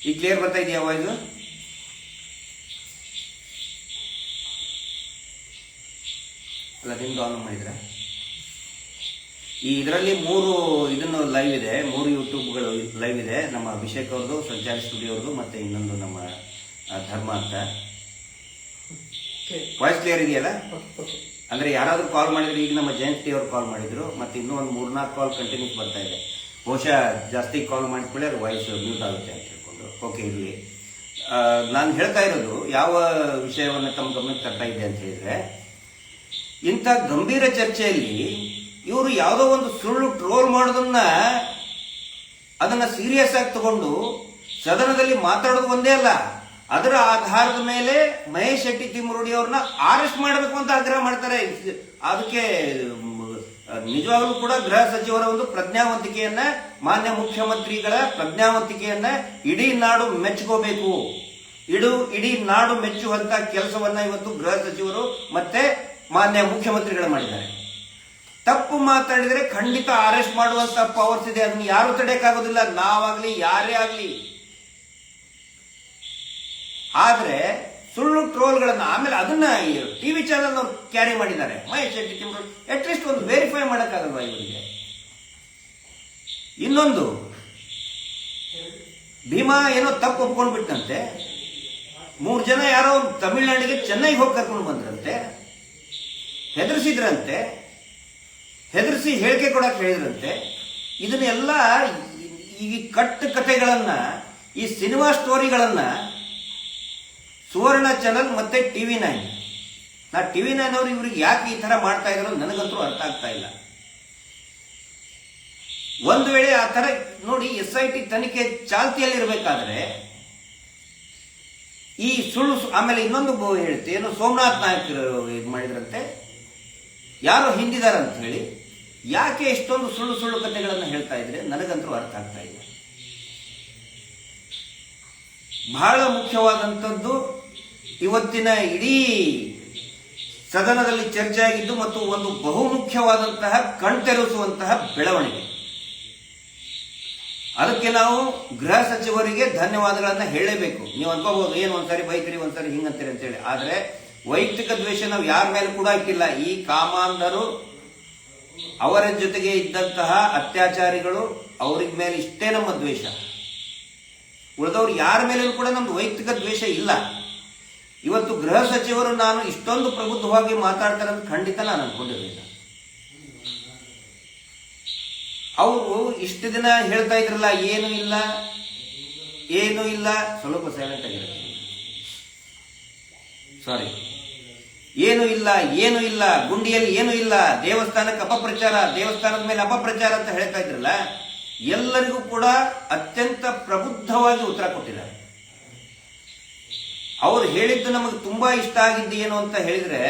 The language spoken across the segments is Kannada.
ಈ ಕ್ಲಿಯರ್ ಬರ್ತಾ ಇದೆಯಾ ವಾಯ್ಸು? ಅಲ್ಲ, ನಿಮ್ದು ಆನ್ ಮಾಡಿದ್ರೆ ಈ ಇದರಲ್ಲಿ 3 ಇದನ್ನು ಲೈವ್ ಇದೆ, 3 ಯೂಟ್ಯೂಬ್ಗಳು ಲೈವ್ ಇದೆ. ನಮ್ಮ ಅಭಿಷೇಕ್ ಅವ್ರದ್ದು, ಸಂಚಾರಿ ಸ್ಟುಡಿಯೋ ಅವ್ರದ್ದು, ಮತ್ತೆ ಇನ್ನೊಂದು ನಮ್ಮ ಧರ್ಮ ಅಂತ. ವಾಯ್ಸ್ ಕ್ಲಿಯರ್ ಇದೆಯಲ್ಲ? ಅಂದ್ರೆ ಯಾರಾದ್ರೂ ಕಾಲ್ ಮಾಡಿದ್ರೆ, ಈಗ ನಮ್ಮ ಜಯಂತಿ ಅವರು ಕಾಲ್ ಮಾಡಿದ್ರು, ಮತ್ತೆ ಇನ್ನೂ ಒಂದು 3-4 ಕಾಲ್ ಕಂಟಿನ್ಯೂಸ್ ಬರ್ತಾ ಇದೆ. ಬಹುಶಃ ಜಾಸ್ತಿ ಕಾಲ್ ಮಾಡಿಕೊಳ್ಳಿ ಅದು ವಾಯ್ಸ್ ಮ್ಯೂಟ್ ಆಗುತ್ತೆ ಅಂತ ಹೇಳ್ಕೊಂಡು. ಓಕೆ, ಇರಲಿ. ನಾನು ಹೇಳ್ತಾ ಇರೋದು ಯಾವ ವಿಷಯವನ್ನು ತಮ್ಮ ಗಮನಕ್ಕೆ ತರ್ತಾ ಇದೆ ಅಂತ ಹೇಳಿದ್ರೆ, ಇಂಥ ಗಂಭೀರ ಚರ್ಚೆಯಲ್ಲಿ ಇವರು ಯಾವುದೋ ಒಂದು ಸುಳ್ಳು ಟ್ರೋಲ್ ಮಾಡೋದನ್ನ ಅದನ್ನ ಸೀರಿಯಸ್ ಆಗಿ ತಗೊಂಡು ಸದನದಲ್ಲಿ ಮಾತಾಡೋದು ಒಂದೇ ಅಲ್ಲ, ಅದರ ಆಧಾರದ ಮೇಲೆ ಮಹೇಶ್ ಶೆಟ್ಟಿ ತಿಮ್ಮರುಡಿ ಅವ್ರನ್ನ ಅರೆಸ್ಟ್ ಮಾಡಬೇಕು ಅಂತ ಆಗ್ರಹ ಮಾಡ್ತಾರೆ. ಅದಕ್ಕೆ ನಿಜವಾಗ್ಲೂ ಕೂಡ ಗೃಹ ಸಚಿವರ ಒಂದು ಪ್ರಜ್ಞಾವಂತಿಕೆಯನ್ನ, ಮಾನ್ಯ ಮುಖ್ಯಮಂತ್ರಿಗಳ ಪ್ರಜ್ಞಾವಂತಿಕೆಯನ್ನ ಇಡೀ ನಾಡು ಮೆಚ್ಚುಕೋಬೇಕು. ಇಡೀ ನಾಡು ಮೆಚ್ಚುವಂತ ಕೆಲಸವನ್ನ ಇವತ್ತು ಗೃಹ ಸಚಿವರು ಮತ್ತೆ ಮಾನ್ಯ ಮುಖ್ಯಮಂತ್ರಿಗಳು ಮಾಡಿದ್ದಾರೆ. ತಪ್ಪು ಮಾತಾಡಿದರೆ ಖಂಡಿತ ಅರೆಸ್ಟ್ ಮಾಡುವಂತ ಪವರ್ಸ್ ಇದೆ, ಅದನ್ನ ಯಾರು ತಡೆಯಕ್ಕಾಗೋದಿಲ್ಲ, ನಾವಾಗ್ಲಿ ಯಾರೇ ಆಗ್ಲಿ. ಆದ್ರೆ ಸುಳ್ಳು ಟ್ರೋಲ್ಗಳನ್ನ ಆಮೇಲೆ ಅದನ್ನ ಟಿವಿ ಚಾನೆಲ್ ಅವ್ರು ಕ್ಯಾರಿ ಮಾಡಿದ್ದಾರೆ. ಮಹೇಶ್ ಶೆಟ್ಟಿ ತಿಮ್ಮರುಡಿ ಅಟ್ಲೀಸ್ಟ್ ಒಂದು ವೆರಿಫೈ ಮಾಡಕ್ಕಾಗಲ್ವಾ ಇವರಿಗೆ? ಇನ್ನೊಂದು, ಭೀಮಾ ಏನೋ ತಪ್ಪು ಒಪ್ಕೊಂಡ್ಬಿಟ್ಟಂತೆ, 3 ಜನ ಯಾರೋ ತಮಿಳುನಾಡಿಗೆ ಚೆನ್ನೈಗೆ ಹೋಗಿ ಕರ್ಕೊಂಡು ಬಂದ್ರಂತೆ, ಹೆದರ್ಸಿ ಹೇಳಿಕೆ ಕೊಡಕ್ ಹೇಳಿದ್ರಂತೆ. ಇದನ್ನೆಲ್ಲ ಈ ಕಥೆಗಳನ್ನ, ಈ ಸಿನಿಮಾ ಸ್ಟೋರಿಗಳನ್ನ ಸುವರ್ಣ ಚಾನಲ್ ಮತ್ತೆ TV9 ಅವರು ಇವ್ರಿಗೆ ಯಾಕೆ ಈ ತರ ಮಾಡ್ತಾ ಇದ್ರು ನನಗಂತೂ ಅರ್ಥ ಆಗ್ತಾ ಇಲ್ಲ. ಒಂದು ವೇಳೆ ಆ ತರ ನೋಡಿ, SIT ತನಿಖೆ ಚಾಲ್ತಿಯಲ್ಲಿರ್ಬೇಕಾದ್ರೆ ಈ ಸುಳ್ಳು, ಆಮೇಲೆ ಇನ್ನೊಂದು ಹೇಳ್ತೆ, ಏನು ಸೋಮನಾಥ್ ನಾಯಕರು ಇದು ಮಾಡಿದ್ರಂತೆ, ಯಾರೋ ಹಿಂದಿದಾರಂತ ಹೇಳಿ ಯಾಕೆ ಇಷ್ಟೊಂದು ಸುಳ್ಳು ಕಥೆಗಳನ್ನು ಹೇಳ್ತಾ ಇದ್ರೆ ನನಗಂತೂ ಅರ್ಥ ಆಗ್ತಾ ಇಲ್ಲ. ಬಹಳ ಮುಖ್ಯವಾದಂಥದ್ದು ಇವತ್ತಿನ ಇಡೀ ಸದನದಲ್ಲಿ ಚರ್ಚೆ ಆಗಿದ್ದು ಮತ್ತು ಒಂದು ಬಹುಮುಖ್ಯವಾದಂತಹ ಕಣ್ತೆರೆಸುವಂತಹ ಬೆಳವಣಿಗೆ. ಅದಕ್ಕೆ ನಾವು ಗೃಹ ಸಚಿವರಿಗೆ ಧನ್ಯವಾದಗಳನ್ನ ಹೇಳಲೇಬೇಕು. ನೀವು ಅನ್ಕೋಬಹುದು, ಏನು ಒಂದ್ಸರಿ ಬೈತೀರಿ ಒಂದ್ಸರಿ ಹಿಂಗಂತೀರಿ ಅಂತ ಹೇಳಿ. ಆದ್ರೆ ವೈಯಕ್ತಿಕ ದ್ವೇಷ ನಾವು ಯಾರ ಮೇಲೆ ಕೂಡ ಇಟ್ಟಿಲ್ಲ. ಈ ಕಾಮಾಂಧರು, ಅವರ ಜೊತೆಗೆ ಇದ್ದಂತಹ ಅತ್ಯಾಚಾರಿಗಳು, ಅವ್ರಿಗೆ ಮೇಲೆ ಇಷ್ಟೇ ನಮ್ಮ ದ್ವೇಷ. ಉಳಿದವ್ರು ಯಾರ ಮೇಲೂ ಕೂಡ ನಮ್ದು ವೈಯಕ್ತಿಕ ದ್ವೇಷ ಇಲ್ಲ. ಇವತ್ತು ಗೃಹ ಸಚಿವರು ನಾನು ಇಷ್ಟೊಂದು ಪ್ರಬುದ್ಧವಾಗಿ ಮಾತಾಡ್ತಾರೆ ಅಂತ ಖಂಡಿತ ನಾನು ಅನ್ಕೊಂಡಿರಲಿಲ್ಲ. ಅವರು ಇಷ್ಟು ದಿನ ಹೇಳ್ತಾ ಇದ್ರಲ್ಲ, ಏನು ಇಲ್ಲ, ಸ್ವಲ್ಪ ಸೈಲೆಂಟ್ ಆಗಿರುತ್ತೆ, ಸಾರಿ, ಏನು ಇಲ್ಲ, ಗುಂಡಿಯಲ್ಲಿ ಏನು ಇಲ್ಲ, ದೇವಸ್ಥಾನಕ್ಕೆ ಅಪಪ್ರಚಾರ, ದೇವಸ್ಥಾನದ ಮೇಲೆ ಅಪಪ್ರಚಾರ ಅಂತ ಹೇಳ್ತಾ ಇದ್ರಲ್ಲ, ಎಲ್ಲರಿಗೂ ಕೂಡ ಅತ್ಯಂತ ಪ್ರಬುದ್ಧವಾಗಿ ಉತ್ತರ ಕೊಟ್ಟಿದ್ದಾರೆ. ಅವರು ಹೇಳಿದ್ದು ನಮಗೆ ತುಂಬಾ ಇಷ್ಟ ಆಗಿದ್ದು ಏನು ಅಂತ ಹೇಳಿದ್ರೆ,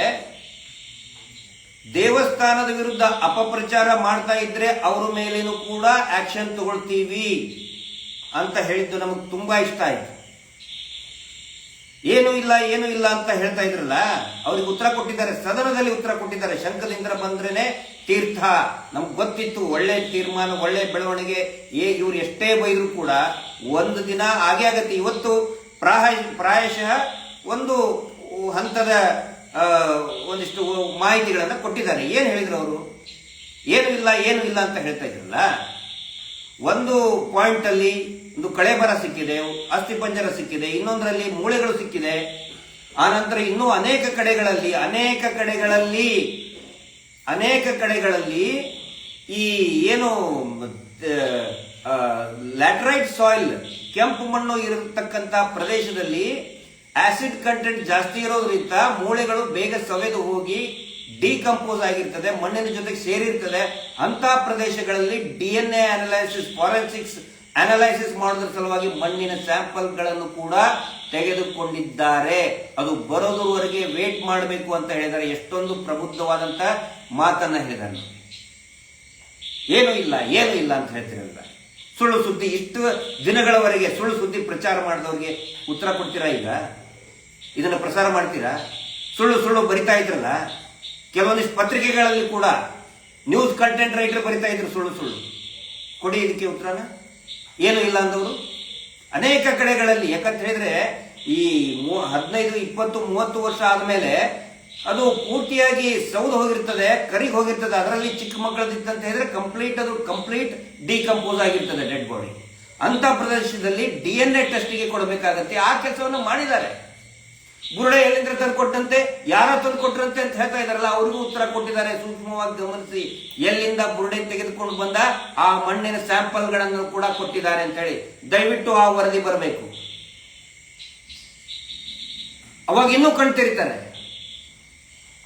ದೇವಸ್ಥಾನದ ವಿರುದ್ಧ ಅಪಪ್ರಚಾರ ಮಾಡ್ತಾ ಇದ್ರೆ ಅವರ ಮೇಲೇನು ಕೂಡ ಆಕ್ಷನ್ ತಗೊಳ್ತೀವಿ ಅಂತ ಹೇಳಿದ್ದು ನಮಗೆ ತುಂಬಾ ಇಷ್ಟ ಆಯ್ತು. ಏನು ಇಲ್ಲ ಅಂತ ಹೇಳ್ತಾ ಇದ್ರಲ್ಲ, ಅವ್ರಿಗೆ ಉತ್ತರ ಕೊಟ್ಟಿದ್ದಾರೆ, ಸದನದಲ್ಲಿ ಉತ್ತರ ಕೊಟ್ಟಿದ್ದಾರೆ. ಶಂಖದಿಂದ ಬಂದ್ರೇನೆ ತೀರ್ಥ, ನಮ್ಗೆ ಗೊತ್ತಿತ್ತು, ಒಳ್ಳೆ ತೀರ್ಮಾನ, ಒಳ್ಳೆ ಬೆಳವಣಿಗೆ, ಇವ್ರು ಎಷ್ಟೇ ಬೈದ್ರು ಕೂಡ ಒಂದು ದಿನ ಆಗೇ ಆಗತ್ತೆ. ಇವತ್ತು ಪ್ರಾಯಶಃ ಒಂದು ಹಂತದ ಒಂದಿಷ್ಟು ಮಾಹಿತಿಗಳನ್ನ ಕೊಟ್ಟಿದ್ದಾರೆ. ಏನ್ ಹೇಳಿದ್ರು ಅವರು? ಏನು ಇಲ್ಲ ಅಂತ ಹೇಳ್ತಾ ಇದ್ರಲ್ಲ, ಒಂದು ಪಾಯಿಂಟ್ ಅಲ್ಲಿ ಒಂದು ಕಳೆಬರ ಸಿಕ್ಕಿದೆ, ಅಸ್ಥಿಪಂಜರ ಸಿಕ್ಕಿದೆ, ಇನ್ನೊಂದರಲ್ಲಿ ಮೂಳೆಗಳು ಸಿಕ್ಕಿದೆ. ಆನಂತರ ಇನ್ನೂ ಅನೇಕ ಕಡೆಗಳಲ್ಲಿ ಈ ಏನು ಲ್ಯಾಟರೈಟ್ ಸಾಯಿಲ್, ಕೆಂಪು ಮಣ್ಣು ಇರತಕ್ಕಂತ ಪ್ರದೇಶದಲ್ಲಿ ಆಸಿಡ್ ಕಂಟೆಂಟ್ ಜಾಸ್ತಿ ಇರೋದ್ರಿಂದ ಮೂಳೆಗಳು ಬೇಗ ಸವೆದು ಹೋಗಿ ಡಿಕಂಪೋಸ್ ಆಗಿರ್ತದೆ, ಮಣ್ಣಿನ ಜೊತೆಗೆ ಸೇರಿರ್ತದೆ. ಅಂತ ಪ್ರದೇಶಗಳಲ್ಲಿ DNA ಅನಲೈಸಿಸ್, ಫಾರೆನ್ಸಿಕ್ಸ್ ಅನಲೈಸಿಸ್ ಮಾಡೋದ್ರ ಸಲುವಾಗಿ ಮಣ್ಣಿನ ಸ್ಯಾಂಪಲ್ಗಳನ್ನು ಕೂಡ ತೆಗೆದುಕೊಂಡಿದ್ದಾರೆ. ಅದು ಬರೋದರವರೆಗೆ ವೇಟ್ ಮಾಡಬೇಕು ಅಂತ ಹೇಳಿದ್ದಾರೆ. ಎಷ್ಟೊಂದು ಪ್ರಬುದ್ಧವಾದಂತ ಮಾತನ್ನ ಹೇಳಿದ್ದಾರೆ. ಏನು ಇಲ್ಲ ಅಂತ ಹೇಳ್ತಿರಲ್ಲ, ಸುಳ್ಳು ಸುದ್ದಿ, ಇಷ್ಟು ದಿನಗಳವರೆಗೆ ಸುಳ್ಳು ಸುದ್ದಿ ಪ್ರಚಾರ ಮಾಡಿದವರಿಗೆ ಉತ್ತರ ಕೊಡ್ತೀರಾ? ಈಗ ಇದನ್ನ ಪ್ರಸಾರ ಮಾಡ್ತೀರಾ? ಸುಳ್ಳು ಬರಿತಾ ಇದ್ರಲ್ಲ, ಕೆಲವೊಂದಿಷ್ಟು ಪತ್ರಿಕೆಗಳಲ್ಲಿ ಕೂಡ ನ್ಯೂಸ್ ಕಂಟೆಂಟ್ ರೈಟರ್ ಬರಿತಾ ಇದ್ರು ಸುಳ್ಳು. ಕೊಡಿ ಇದಕ್ಕೆ ಉತ್ತರನ. ಏನು ಇಲ್ಲ ಅಂದವರು ಅನೇಕ ಕಡೆಗಳಲ್ಲಿ. ಯಾಕಂತ ಹೇಳಿದ್ರೆ ಈ 15, 20, 30 ವರ್ಷ ಆದ್ಮೇಲೆ ಅದು ಪೂರ್ತಿಯಾಗಿ ಸೌದು ಹೋಗಿರ್ತದೆ, ಕರಿಗೆ ಹೋಗಿರ್ತದೆ. ಅದರಲ್ಲಿ ಚಿಕ್ಕ ಮಕ್ಕಳದಿತ್ತಂತ ಹೇಳಿದ್ರೆ ಕಂಪ್ಲೀಟ್ ಡಿಕಂಪೋಸ್ ಆಗಿರ್ತದೆ ಡೆಡ್ ಬಾಡಿ. ಅಂತ ಪ್ರದೇಶದಲ್ಲಿ DNA ಟೆಸ್ಟ್ಗೆ ಕೊಡಬೇಕಾಗತ್ತೆ. ಆ ಕೆಲಸವನ್ನು ಮಾಡಿದ್ದಾರೆ. ಬುರುಡೆ ಎಲ್ಲಿಂದ ತಂದು ಕೊಟ್ಟಂತೆ, ಯಾರ ತಂದು ಕೊಟ್ಟರಂತೆ ಅಂತ ಹೇಳ್ತಾ ಇದಾರಲ್ಲ, ಅವ್ರಿಗೂ ಉತ್ತರ ಕೊಟ್ಟಿದ್ದಾರೆ. ಸೂಕ್ಷ್ಮವಾಗಿ ಗಮನಿಸಿ, ಎಲ್ಲಿಂದ ಬುರುಡೆ ತೆಗೆದುಕೊಂಡು ಬಂದ ಆ ಮಣ್ಣಿನ ಸ್ಯಾಂಪಲ್ಗಳನ್ನು ಕೂಡ ಕೊಟ್ಟಿದ್ದಾರೆ ಅಂತ ಹೇಳಿ ದಯವಿಟ್ಟು ಆ ವರದಿ ಬರಬೇಕು. ಅವಾಗ ಇನ್ನೂ ಕಣ್ತೆರಿತಾರೆ.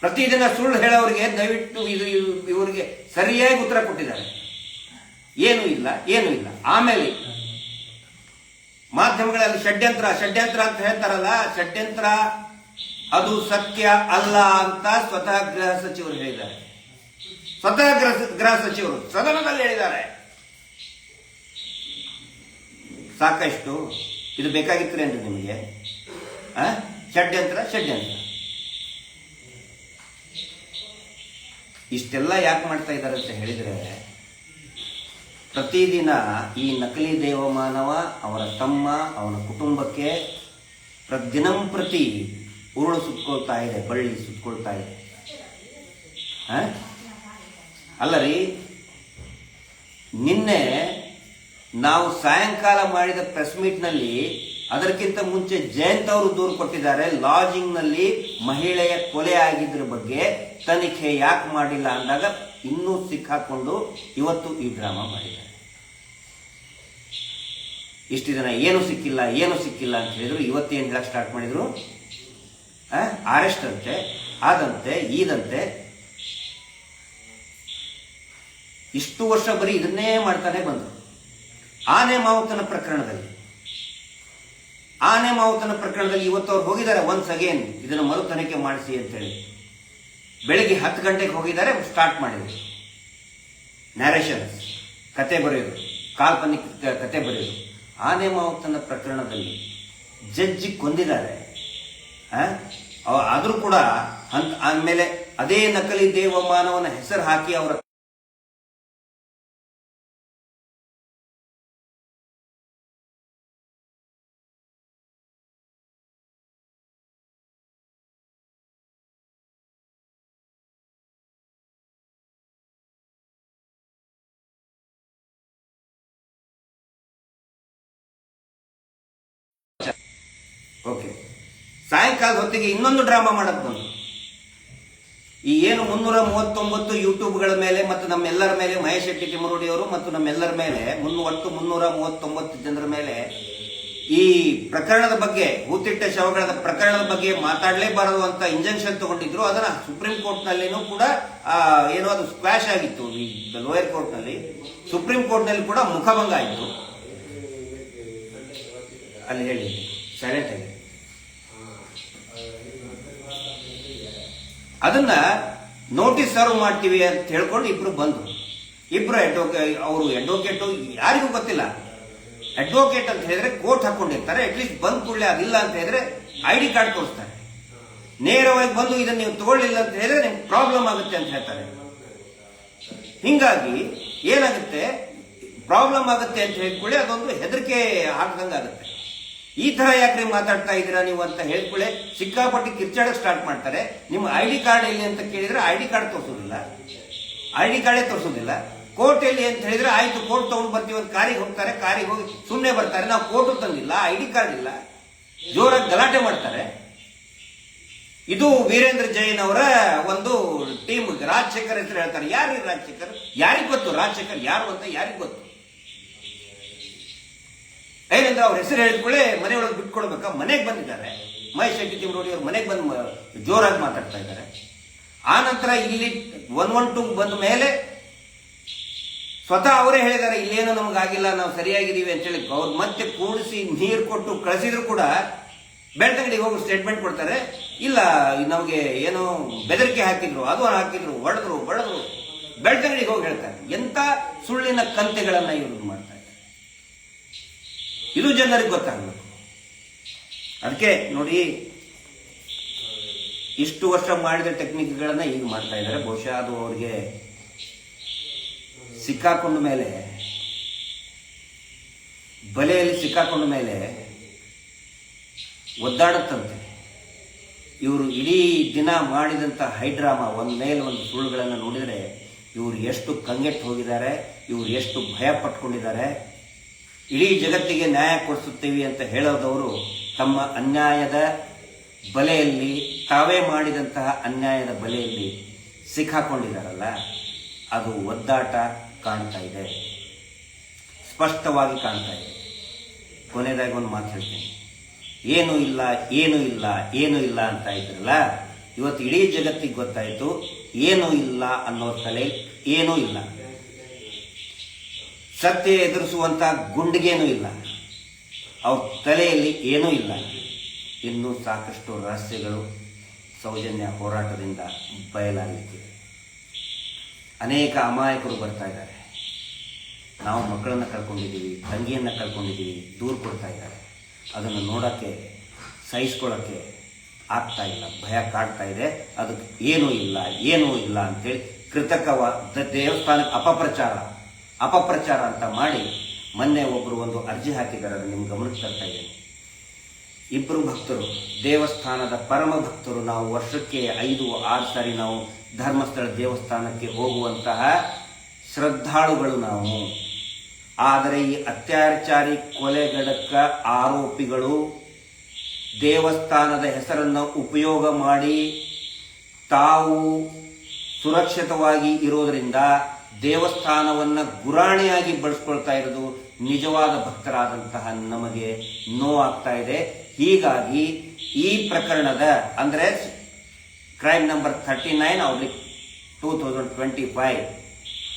ಪ್ರತಿದಿನ ಸುಳ್ಳು ಹೇಳೋರಿಗೆ ದಯವಿಟ್ಟು ಇವರಿಗೆ ಸರಿಯಾಗಿ ಉತ್ತರ ಕೊಟ್ಟಿದ್ದಾರೆ. ಏನೂ ಇಲ್ಲ. ಆಮೇಲೆ ಮಾಧ್ಯಮಗಳಲ್ಲಿ ಷಡ್ಯಂತ್ರ ಅಂತ ಹೇಳ್ತಾರಲ್ಲ, ಷಡ್ಯಂತ್ರ ಅದು ಸತ್ಯ ಅಲ್ಲ ಅಂತ ಸ್ವತಃ ಗೃಹ ಸಚಿವರು ಹೇಳಿದ್ದಾರೆ. ಸ್ವತಃ ಗೃಹ ಸಚಿವರು ಸದನದಲ್ಲಿ ಹೇಳಿದ್ದಾರೆ. ಸಾಕಷ್ಟು ಇದು ಬೇಕಾಗಿತ್ತು ಅಂದ್ರೆ ನಿಮಗೆ ಷಡ್ಯಂತ್ರ ಇಷ್ಟೆಲ್ಲ ಯಾಕೆ ಮಾಡ್ತಾ ಇದ್ದಾರೆ ಅಂತ ಹೇಳಿದ್ರೆ, ಪ್ರತಿದಿನ ಈ ನಕಲಿ ದೇವಮಾನವ, ಅವರ ತಮ್ಮ, ಅವನ ಕುಟುಂಬಕ್ಕೆ ದಿನಂಪ್ರತಿ ಉರುಳು ಸುತ್ಕೊಳ್ತಾ ಇದೆ, ಬಳ್ಳಿ ಸುತ್ಕೊಳ್ತಾ ಇದೆ. ಅಲ್ಲರಿ, ನಿನ್ನೆ ನಾವು ಸಾಯಂಕಾಲ ಮಾಡಿದ ಪ್ರೆಸ್ ಮೀಟ್ನಲ್ಲಿ ಅದಕ್ಕಿಂತ ಮುಂಚೆ ಜಯಂತ್ ಅವರು ದೂರು ಕೊಟ್ಟಿದ್ದಾರೆ. ಲಾಡ್ಜಿಂಗ್ನಲ್ಲಿ ಮಹಿಳೆಯ ಕೊಲೆ ಆಗಿದ್ರ ಬಗ್ಗೆ ತನಿಖೆ ಯಾಕೆ ಮಾಡಿಲ್ಲ ಅಂದಾಗ ಇನ್ನೂ ಸಿಕ್ಕಾಕೊಂಡು ಇವತ್ತು ಈ ಡ್ರಾಮಾ ಮಾಡಿದ್ದಾರೆ. ಇಷ್ಟು ದಿನ ಏನು ಸಿಕ್ಕಿಲ್ಲ ಅಂತ ಹೇಳಿದ್ರು. ಇವತ್ತೇನು ಹೇಳಕ್ ಸ್ಟಾರ್ಟ್ ಮಾಡಿದ್ರು, ಅರೆಸ್ಟ್ ಅಂತೆ, ಆದಂತೆ ಈದಂತೆ. ಇಷ್ಟು ವರ್ಷ ಬರೀ ಇದನ್ನೇ ಮಾಡ್ತಾನೆ ಬಂದರು. ಆನೆ ಮಾವುತನ ಪ್ರಕರಣದಲ್ಲಿ ಇವತ್ತು ಅವ್ರು ಹೋಗಿದ್ದಾರೆ ಒನ್ಸ್ ಅಗೇನ್ ಇದನ್ನು ಮರು ತನಿಖೆ ಮಾಡಿಸಿ ಅಂತೇಳಿ. ಬೆಳಿಗ್ಗೆ 10 ಗಂಟೆಗೆ ಹೋಗಿದ್ದಾರೆ, ಸ್ಟಾರ್ಟ್ ಮಾಡಿದ್ರು ನ್ಯಾರೇಷನ್ಸ್, ಕತೆ ಬರೆಯೋದು, ಕಾಲ್ಪನಿಕ ಕತೆ ಬರೆಯೋದು. ಆನೆ ಮಾವುತನ ಪ್ರಕರಣದಲ್ಲಿ ಜಡ್ಜಿ ಕೊಂದಿದ್ದಾರೆ. ಆದ್ರೂ ಕೂಡ ಆಮೇಲೆ ಅದೇ ನಕಲಿ ದೇವಮಾನವನ ಹೆಸರು ಹಾಕಿ ಅವರ ಸಾಯಂಕಾಲ ಹೊತ್ತಿಗೆ ಇನ್ನೊಂದು ಡ್ರಾಮಾ ಮಾಡಕ್ ಬಂತು. ಈ ಏನು 339 ಯೂಟ್ಯೂಬ್ಗಳ ಮೇಲೆ ಮತ್ತು ನಮ್ಮೆಲ್ಲರ ಮೇಲೆ, ಮಹೇಶ್ ಶೆಟ್ಟಿ ತಿಮ್ಮರೋಡಿ ಅವರು ಮತ್ತು ನಮ್ಮೆಲ್ಲರ ಮೇಲೆ, ಒಟ್ಟು 339 ಜನರ ಮೇಲೆ ಈ ಪ್ರಕರಣದ ಬಗ್ಗೆ, ಹೂತಿಟ್ಟ ಶವಗಳ ಪ್ರಕರಣದ ಬಗ್ಗೆ ಮಾತಾಡಲೇಬಾರದು ಅಂತ ಇಂಜೆಕ್ಷನ್ ತಗೊಂಡಿದ್ರು. ಅದನ್ನ ಸುಪ್ರೀಂ ಕೋರ್ಟ್ ನಲ್ಲಿನೂ ಕೂಡ ಏನೋ ಅದು ಸ್ಕ್ವಾಶ್ ಆಗಿತ್ತು. ಈ ಲೋಯರ್ ಕೋರ್ಟ್ ನಲ್ಲಿ, ಸುಪ್ರೀಂ ಕೋರ್ಟ್ ನಲ್ಲಿ ಕೂಡ ಮುಖಭಂಗ ಆಯಿತು. ಅಲ್ಲಿ ಹೇಳಿ ಸೈಲೆಂಟ್ ಆಗಿ. ಅದನ್ನ ನೋಟಿಸ್ ಸರ್ವ್ ಮಾಡ್ತೀವಿ ಅಂತ ಹೇಳ್ಕೊಂಡು ಇಬ್ರು ಬಂದ್ರು. ಇಬ್ರು ಅಡ್ವೊಕೇಟ್ ಯಾರಿಗೂ ಗೊತ್ತಿಲ್ಲ. ಅಡ್ವೊಕೇಟ್ ಅಂತ ಹೇಳಿದ್ರೆ ಕೋರ್ಟ್ ಹಾಕೊಂಡಿರ್ತಾರೆ. ಅಟ್ಲೀಸ್ಟ್ ಬಂದ್ ಕೂಡಲೇ ಅದಿಲ್ಲ ಅಂತ ಹೇಳಿದ್ರೆ ID ಕಾರ್ಡ್ ತೋರಿಸ್ತಾರೆ. ನೇರವಾಗಿ ಬಂದು ಇದನ್ನ ನೀವು ತಗೊಳ್ಳಿಲ್ಲ ಅಂತ ಹೇಳಿದ್ರೆ ನಿಮ್ಗೆ ಪ್ರಾಬ್ಲಮ್ ಆಗುತ್ತೆ ಅಂತ ಹೇಳ್ತಾರೆ. ಹಿಂಗಾಗಿ ಏನಾಗುತ್ತೆ, ಪ್ರಾಬ್ಲಮ್ ಆಗುತ್ತೆ ಅಂತ ಹೇಳ್ಕೊಳ್ಳಿ, ಅದೊಂದು ಹೆದರಿಕೆ ಹಾಕ್ದಂಗಾಗುತ್ತೆ. ಈ ತರ ಯಾಕ್ರಿ ಮಾತಾಡ್ತಾ ಇದ್ದೀರಾ ನೀವು ಅಂತ ಹೇಳ್ಕೊಳ್ಳಿ, ಸಿಕ್ಕಾಪಟ್ಟಿ ಕಿರ್ಚಾಡಕ್ ಸ್ಟಾರ್ಟ್ ಮಾಡ್ತಾರೆ. ನಿಮ್ಮ ID ಕಾರ್ಡ್ ಎಲ್ಲಿ ಅಂತ ಕೇಳಿದ್ರೆ ID ಕಾರ್ಡ್ ತೋರಿಸೋದಿಲ್ಲ, ID ಕಾರ್ಡೇ ತೋರಿಸೋದಿಲ್ಲ. ಕೋರ್ಟ್ ಎಲ್ಲಿ ಅಂತ ಹೇಳಿದ್ರೆ ಆಯ್ತು ಕೋರ್ಟ್ ತಗೊಂಡು ಬರ್ತೀವಿ ಅಂತ ಕಾರಿಗೆ ಹೋಗ್ತಾರೆ, ಕಾರಿಗೆ ಹೋಗಿ ಸುಮ್ಮನೆ ಬರ್ತಾರೆ. ನಾವು ಕೋರ್ಟ್ ತಂದಿಲ್ಲ, ID ಕಾರ್ಡ್ ಇಲ್ಲ, ಜೋರಾಗಿ ಗಲಾಟೆ ಮಾಡ್ತಾರೆ. ಇದು ವೀರೇಂದ್ರ ಜೈನ್ ಅವರ ಒಂದು ಟೀಮ್. ರಾಜಶೇಖರ್ ಹೆಸರು ಹೇಳ್ತಾರೆ. ಯಾರು ರಾಜಶೇಖರ್? ಯಾರಿಗ್ ಗೊತ್ತು ರಾಜಶೇಖರ್ ಯಾರು ಅಂತ? ಯಾರಿಗ್ ಗೊತ್ತು? ಏನಂದ್ರೆ ಅವ್ರ ಹೆಸರು ಹೇಳಿದ್ಕೊಳ್ಳೆ ಮನೆಯೊಳಗೆ ಬಿಟ್ಕೊಡ್ಬೇಕಾ? ಮನೆಗೆ ಬಂದಿದ್ದಾರೆ. ಮಹೇಶ್ ಶೆಟ್ಟಿ ತಿಮ್ಮರೋಡಿ ಅವ್ರ ಮನೆಗೆ ಬಂದು ಜೋರಾಗಿ ಮಾತಾಡ್ತಾ ಇದ್ದಾರೆ. ಆ ನಂತರ ಇಲ್ಲಿ 112 ಬಂದ ಮೇಲೆ ಸ್ವತಃ ಅವರೇ ಹೇಳಿದ್ದಾರೆ, ಇಲ್ಲೇನು ನಮಗಾಗಿಲ್ಲ, ನಾವು ಸರಿಯಾಗಿದ್ದೀವಿ ಅಂತ ಹೇಳಿ. ಅವ್ರು ಮತ್ತೆ ಕೂಡಿಸಿ ನೀರು ಕೊಟ್ಟು ಕಳಿಸಿದ್ರು ಕೂಡ ಬೆಳ್ತಂಗಡಿಗೆ ಹೋಗಿ ಸ್ಟೇಟ್ಮೆಂಟ್ ಕೊಡ್ತಾರೆ. ಇಲ್ಲ, ನಮಗೆ ಏನೋ ಬೆದರಿಕೆ ಹಾಕಿದ್ರು, ಅದು ಹಾಕಿದ್ರು, ಹೊಡೆದ್ರು ಬೆಳ್ತಂಗಡಿಗೆ ಹೋಗಿ ಹೇಳ್ತಾರೆ. ಎಂತ ಸುಳ್ಳಿನ ಕಂತೆಗಳನ್ನ ಇವರು ಮಾಡ್ತಾರೆ. ಇದು ಜನರಿಗೆ ಗೊತ್ತಾಗಬೇಕು. ಅದಕ್ಕೆ ನೋಡಿ, ಇಷ್ಟು ವರ್ಷ ಮಾಡಿದ ಟೆಕ್ನಿಕ್ಗಳನ್ನ ಈಗ ಮಾಡ್ತಾ ಇದ್ದಾರೆ. ಬಹುಶಃ ಅದು ಅವ್ರಿಗೆ ಸಿಕ್ಕಾಕೊಂಡ ಮೇಲೆ ಬಲೆಯಲ್ಲಿ ಸಿಕ್ಕಾಕೊಂಡ ಮೇಲೆ ಒದ್ದಾಡುತ್ತಂತೆ. ಇವರು ಇಡೀ ದಿನ ಮಾಡಿದಂಥ ಹೈಡ್ರಾಮಾ ಒಂದು ಮೇಲೆ ಒಂದು ಸುಳ್ಳುಗಳನ್ನು ನೋಡಿದರೆ ಇವರು ಎಷ್ಟು ಕಂಗೆಟ್ಟು ಹೋಗಿದ್ದಾರೆ, ಇವರು ಎಷ್ಟು ಭಯ ಪಟ್ಕೊಂಡಿದ್ದಾರೆ. ಇಡೀ ಜಗತ್ತಿಗೆ ನ್ಯಾಯ ಕೊಡಿಸುತ್ತೀವಿ ಅಂತ ಹೇಳೋದವರು ತಮ್ಮ ಅನ್ಯಾಯದ ಬಲೆಯಲ್ಲಿ, ತಾವೇ ಮಾಡಿದಂತಹ ಅನ್ಯಾಯದ ಬಲೆಯಲ್ಲಿ ಸಿಕ್ಕಾಕೊಂಡಿದ್ದಾರಲ್ಲ, ಅದು ಒದ್ದಾಟ ಕಾಣ್ತಾ ಇದೆ, ಸ್ಪಷ್ಟವಾಗಿ ಕಾಣ್ತಾ ಇದೆ. ಕೊನೆಯದಾಗಿ ಒಂದು ಮಾತು ಹೇಳ್ತೀನಿ, ಏನೂ ಇಲ್ಲ ಏನೂ ಇಲ್ಲ ಏನೂ ಇಲ್ಲ ಅಂತ ಇದ್ರಲ್ಲ, ಇವತ್ತು ಇಡೀ ಜಗತ್ತಿಗೆ ಗೊತ್ತಾಯಿತು ಏನೂ ಇಲ್ಲ ಅನ್ನೋ ತಲೆ ಏನೂ ಇಲ್ಲ. ಸತ್ಯ ಎದುರಿಸುವಂಥ ಗುಂಡಿಗೇನೂ ಇಲ್ಲ, ಅವ್ರ ತಲೆಯಲ್ಲಿ ಏನೂ ಇಲ್ಲ. ಇನ್ನೂ ಸಾಕಷ್ಟು ರಹಸ್ಯಗಳು ಸೌಜನ್ಯ ಹೋರಾಟದಿಂದ ಬಯಲಾಗಲಿಕ್ಕಿದೆ. ಅನೇಕ ಅಮಾಯಕರು ಬರ್ತಾ ಇದ್ದಾರೆ. ನಾವು ಮಕ್ಕಳನ್ನು ಕಳ್ಕೊಂಡಿದ್ದೀವಿ, ತಂಗಿಯನ್ನು ಕಳ್ಕೊಂಡಿದ್ದೀವಿ, ದೂರು ಕೊಡ್ತಾ ಇದ್ದಾರೆ. ಅದನ್ನು ನೋಡೋಕ್ಕೆ, ಸಹಿಸ್ಕೊಳ್ಳೋಕ್ಕೆ ಆಗ್ತಾ ಇಲ್ಲ, ಭಯ ಕಾಡ್ತಾ ಇದೆ. ಅದಕ್ಕೆ ಏನೂ ಇಲ್ಲ ಅಂತೇಳಿ ಕೃತಕವಾದ ದೇವಸ್ಥಾನಕ್ಕೆ ಅಪಪ್ರಚಾರ ಅಂತ ಮಾಡಿ ಮೊನ್ನೆ ಒಬ್ಬರು ಒಂದು ಅರ್ಜಿ ಹಾಕಿದ್ದಾರೆ. ಅದನ್ನು ನಿಮ್ಮ ಗಮನಕ್ಕೆ ತರ್ತಾ ಇದ್ದೇನೆ. ಇಬ್ಬರು ಭಕ್ತರು, ದೇವಸ್ಥಾನದ ಪರಮ ಭಕ್ತರು, ನಾವು ವರ್ಷಕ್ಕೆ 5-6 ಸಾರಿ ನಾವು ಧರ್ಮಸ್ಥಳ ದೇವಸ್ಥಾನಕ್ಕೆ ಹೋಗುವಂತಹ ಶ್ರದ್ಧಾಳುಗಳು ನಾವು. ಆದರೆ ಈ ಅತ್ಯಾಚಾರಿ ಕೊಲೆಗಡಕ ಆರೋಪಿಗಳು ದೇವಸ್ಥಾನದ ಹೆಸರನ್ನು ಉಪಯೋಗ ಮಾಡಿ ತಾವು ಸುರಕ್ಷಿತವಾಗಿ ಇರೋದರಿಂದ ದೇವಸ್ಥಾನವನ್ನು ಗುರಾಣಿಯಾಗಿ ಬಳಸ್ಕೊಳ್ತಾ ಇರೋದು ನಿಜವಾದ ಭಕ್ತರಾದಂತಹ ನಮಗೆ ನೋವಾಗ್ತಾ ಇದೆ. ಹೀಗಾಗಿ ಈ ಪ್ರಕರಣದ ಅಂದರೆ ಕ್ರೈಮ್ ನಂಬರ್ 39/2025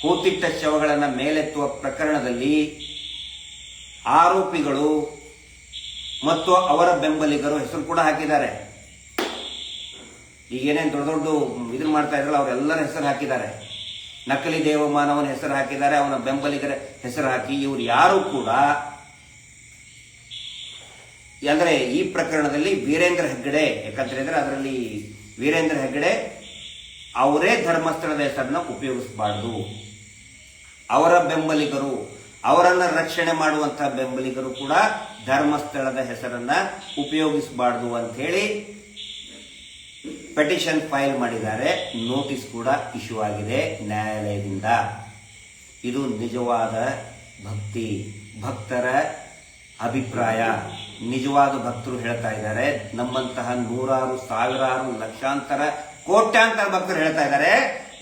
ಹೂತಿಟ್ಟ ಶವಗಳನ್ನು ಮೇಲೆತ್ತುವ ಪ್ರಕರಣದಲ್ಲಿ ಆರೋಪಿಗಳು ಮತ್ತು ಅವರ ಬೆಂಬಲಿಗರು ಹೆಸರು ಕೂಡ ಹಾಕಿದ್ದಾರೆ. ಈಗ ಏನೇನು ದೊಡ್ಡ ಇದನ್ನು ಮಾಡ್ತಾ ಇದ್ರಲ್ಲ ಅವರೆಲ್ಲರ ಹೆಸರು ಹಾಕಿದ್ದಾರೆ. ನಕಲಿ ದೇವಮಾನವನ ಹೆಸರು ಹಾಕಿದ್ದಾರೆ, ಅವನ ಬೆಂಬಲಿಗರ ಹೆಸರು ಹಾಕಿ ಇವರು ಯಾರು ಕೂಡ ಅಂದರೆ ಈ ಪ್ರಕರಣದಲ್ಲಿ ವೀರೇಂದ್ರ ಹೆಗ್ಗಡೆ, ಯಾಕಂತಂದ್ರೆ ಅದರಲ್ಲಿ ವೀರೇಂದ್ರ ಹೆಗ್ಗಡೆ ಅವರೇ ಧರ್ಮಸ್ಥಳದ ಹೆಸರನ್ನ ಉಪಯೋಗಿಸಬಾರ್ದು. ಅವರ ಬೆಂಬಲಿಗರು, ಅವರನ್ನ ರಕ್ಷಣೆ ಮಾಡುವಂತಹ ಬೆಂಬಲಿಗರು ಕೂಡ ಧರ್ಮಸ್ಥಳದ ಹೆಸರನ್ನ ಉಪಯೋಗಿಸಬಾರ್ದು ಅಂತ ಹೇಳಿ ಪೆಟಿಷನ್ ಫೈಲ್ ಮಾಡಿದ್ದಾರೆ. ನೋಟಿಸ್ ಕೂಡ ಇಶ್ಯೂ ಆಗಿದೆ ನ್ಯಾಯಾಲಯದಿಂದ. ಇದು ನಿಜವಾದ ಭಕ್ತಿ, ಭಕ್ತರ ಅಭಿಪ್ರಾಯ. ನಿಜವಾದ ಭಕ್ತರು ಹೇಳ್ತಾ ಇದ್ದಾರೆ. ನಮ್ಮಂತಹ ನೂರಾರು, ಸಾವಿರಾರು, ಲಕ್ಷಾಂತರ, ಕೋಟ್ಯಾಂತರ ಭಕ್ತರು ಹೇಳ್ತಾ ಇದ್ದಾರೆ,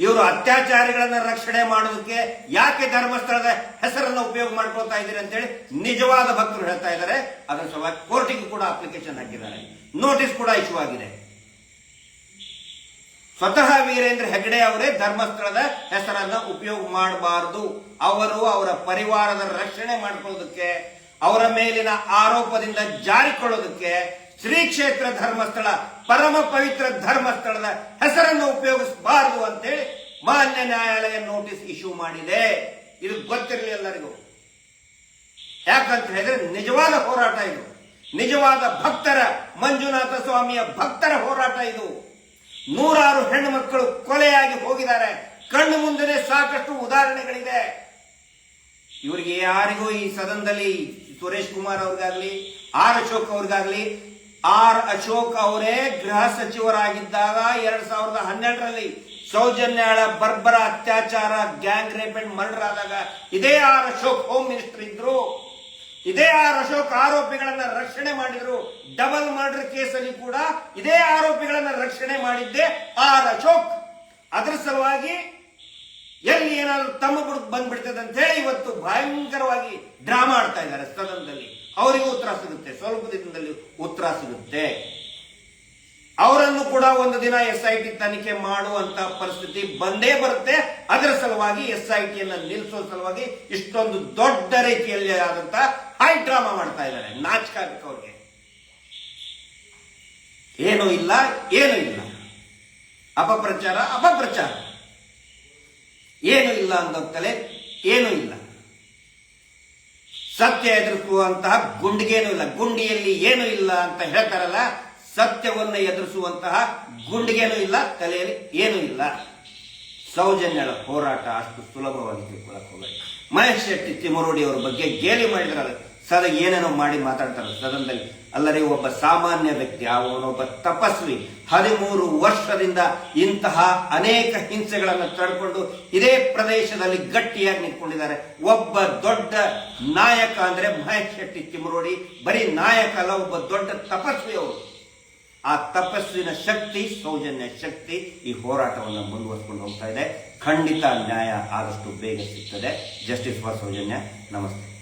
ಇವರು ಅತ್ಯಾಚಾರಿಗಳನ್ನ ರಕ್ಷಣೆ ಮಾಡೋದಕ್ಕೆ ಯಾಕೆ ಧರ್ಮಸ್ಥಳದ ಹೆಸರನ್ನು ಉಪಯೋಗ ಮಾಡ್ಕೊಳ್ತಾ ಇದ್ದೀರಿ ಅಂತೇಳಿ ನಿಜವಾದ ಭಕ್ತರು ಹೇಳ್ತಾ ಇದ್ದಾರೆ. ಅದರ ಸಲುವಾಗಿ ಕೋರ್ಟಿಗೂ ಕೂಡ ಅಪ್ಲಿಕೇಶನ್ ಹಾಕಿದ್ದಾರೆ, ನೋಟಿಸ್ ಕೂಡ ಇಶ್ಯೂ ಆಗಿದೆ. ಸ್ವತಃ ವೀರೇಂದ್ರ ಹೆಗ್ಗಡೆ ಅವರೇ ಧರ್ಮಸ್ಥಳದ ಹೆಸರನ್ನ ಉಪಯೋಗ ಮಾಡಬಾರದು, ಅವರು ಅವರ ಪರಿವಾರದ ರಕ್ಷಣೆ ಮಾಡಿಕೊಳ್ಳೋದಕ್ಕೆ, ಅವರ ಮೇಲಿನ ಆರೋಪದಿಂದ ಜಾರಿಕೊಳ್ಳೋದಕ್ಕೆ ಶ್ರೀ ಕ್ಷೇತ್ರ ಧರ್ಮಸ್ಥಳ, ಪರಮ ಪವಿತ್ರ ಧರ್ಮಸ್ಥಳದ ಹೆಸರನ್ನು ಉಪಯೋಗಿಸಬಾರದು ಅಂತೇಳಿ ಮಾನ್ಯ ನ್ಯಾಯಾಲಯ ನೋಟಿಸ್ ಇಶ್ಯೂ ಮಾಡಿದೆ. ಇದು ಗೊತ್ತಿರಲಿ ಎಲ್ಲರಿಗೂ. ಯಾಕಂತ ಹೇಳಿದ್ರೆ ನಿಜವಾದ ಹೋರಾಟ ಇದು, ನಿಜವಾದ ಭಕ್ತರ, ಮಂಜುನಾಥ ಸ್ವಾಮಿಯ ಭಕ್ತರ ಹೋರಾಟ ಇದು. ನೂರಾರು ಹೆಣ್ಣು ಮಕ್ಕಳು ಕೊಲೆಯಾಗಿ ಹೋಗಿದ್ದಾರೆ. ಕಣ್ಣು ಮುಂದೆ ಸಾಕಷ್ಟು ಉದಾಹರಣೆಗಳಿದೆ. ಇವರಿಗೆ ಯಾರಿಗೂ ಈ ಸದನದಲ್ಲಿ ಸುರೇಶ್ ಕುಮಾರ್ ಅವ್ರಿಗಾಗ್ಲಿ, ಆರ್ ಅಶೋಕ್ ಅವ್ರಿಗಾಗ್ಲಿ, ಆರ್ ಅಶೋಕ್ ಅವರೇ ಗೃಹ ಸಚಿವರಾಗಿದ್ದಾಗ 2012ರಲ್ಲಿ ಸೌಜನ್ಯಾಳ ಬರ್ಬರ ಅತ್ಯಾಚಾರ, ಗ್ಯಾಂಗ್ ರೇಪ್ ಅಂಡ್ ಮರ್ಡರ್ ಆದಾಗ ಇದೇ ಆರ್ ಅಶೋಕ್ ಹೋಮ್ ಮಿನಿಸ್ಟರ್ ಇದ್ರು. ಇದೇ ಆರ್ ಅಶೋಕ್ ಆರೋಪಿಗಳನ್ನ ರಕ್ಷಣೆ ಮಾಡಿದ್ರು. ಡಬಲ್ ಮರ್ಡರ್ ಕೇಸಲ್ಲಿ ಕೂಡ ಇದೇ ಆರೋಪಿಗಳನ್ನ ರಕ್ಷಣೆ ಮಾಡಿದ್ದೆ ಆರ್ ಅಶೋಕ್. ಅದರ ಸಲುವಾಗಿ ಎಲ್ಲಿ ಏನಾದ್ರು ತಮ್ಮ ಬುಡಕ್ ಬಂದ್ಬಿಡ್ತದೆ ಅಂತ ಹೇಳಿ ಇವತ್ತು ಭಯಂಕರವಾಗಿ ಡ್ರಾಮಾ ಆಡ್ತಾ ಇದ್ದಾರೆ ಸದನದಲ್ಲಿ. ಅವರಿಗೂ ಉತ್ತರ ಸಿಗುತ್ತೆ, ಸ್ವಲ್ಪ ದಿನದಲ್ಲಿ ಉತ್ತರ ಸಿಗುತ್ತೆ. ಅವರನ್ನು ಕೂಡ ಒಂದು ದಿನ SIT ತನಿಖೆ ಮಾಡುವಂತ ಪರಿಸ್ಥಿತಿ ಬಂದೇ ಬರುತ್ತೆ. ಅದರ ಸಲುವಾಗಿ SITಯನ್ನು ನಿಲ್ಲಿಸುವ ಸಲುವಾಗಿ ಇಷ್ಟೊಂದು ದೊಡ್ಡ ರೀತಿಯಲ್ಲಿ ಆದಂತ ಹೈ ಡ್ರಾಮಾ ಮಾಡ್ತಾ ಇದ್ದಾರೆ. ನಾಚಿಕೆ ಆಗಬೇಕು ಅವ್ರಿಗೆ. ಏನೂ ಇಲ್ಲ, ಅಪಪ್ರಚಾರ, ಏನು ಇಲ್ಲ ಅಂದಲೇ ಏನೂ ಇಲ್ಲ. ಸತ್ಯ ಎದುರಿಸುವಂತಹ ಗುಂಡಿಗೇನೂ ಇಲ್ಲ. ಗುಂಡಿಯಲ್ಲಿ ಏನೂ ಇಲ್ಲ ಅಂತ ಹೇಳ್ತಾರಲ್ಲ, ಸತ್ಯವನ್ನು ಎದುರಿಸುವಂತಹ ಗುಂಡಿಗೇನೂ ಇಲ್ಲ, ತಲೆಯಲ್ಲಿ ಏನೂ ಇಲ್ಲ. ಸೌಜನ್ಯಳ ಹೋರಾಟ ಅಷ್ಟು ಸುಲಭವಾಗಿ ತಿಳ್ಕೊಳ್ಳಕ್ಕೆ ಹೋಗಲ್ಲ. ಮಹೇಶ್ ಶೆಟ್ಟಿ ತಿಮರೋಡಿ ಅವರ ಬಗ್ಗೆ ಗೇಲಿ ಮಾಡಿದ್ರಲ್ಲ, ಏನೇನೋ ಮಾಡಿ ಮಾತಾಡ್ತಾರೆ ಸದನದಲ್ಲಿ. ಅಲ್ಲದೆ ಒಬ್ಬ ಸಾಮಾನ್ಯ ವ್ಯಕ್ತಿ, ಅವನೊಬ್ಬ ತಪಸ್ವಿ, 13 ವರ್ಷದಿಂದ ಇಂತಹ ಅನೇಕ ಹಿಂಸೆಗಳನ್ನು ತಡ್ಕೊಂಡು ಇದೇ ಪ್ರದೇಶದಲ್ಲಿ ಗಟ್ಟಿಯಾಗಿ ನಿಂತ್ಕೊಂಡಿದ್ದಾರೆ. ಒಬ್ಬ ದೊಡ್ಡ ನಾಯಕ ಅಂದ್ರೆ ಮಹೇಶ್ ಶೆಟ್ಟಿ ಚಿಮರೋಡಿ ಬರೀ ನಾಯಕ ಅಲ್ಲ, ಒಬ್ಬ ದೊಡ್ಡ ತಪಸ್ವಿ ಅವರು. ಆ ತಪಸ್ವಿನ ಶಕ್ತಿ, ಸೌಜನ್ಯ ಶಕ್ತಿ ಈ ಹೋರಾಟವನ್ನು ಮುಂದುವರಿಸಿಕೊಂಡು ಹೋಗ್ತಾ ಇದೆ. ಖಂಡಿತ ನ್ಯಾಯ ಆದಷ್ಟು ಬೇಗ ಸಿಗ್ತದೆ. Justice for Soujanya. ನಮಸ್ತೆ.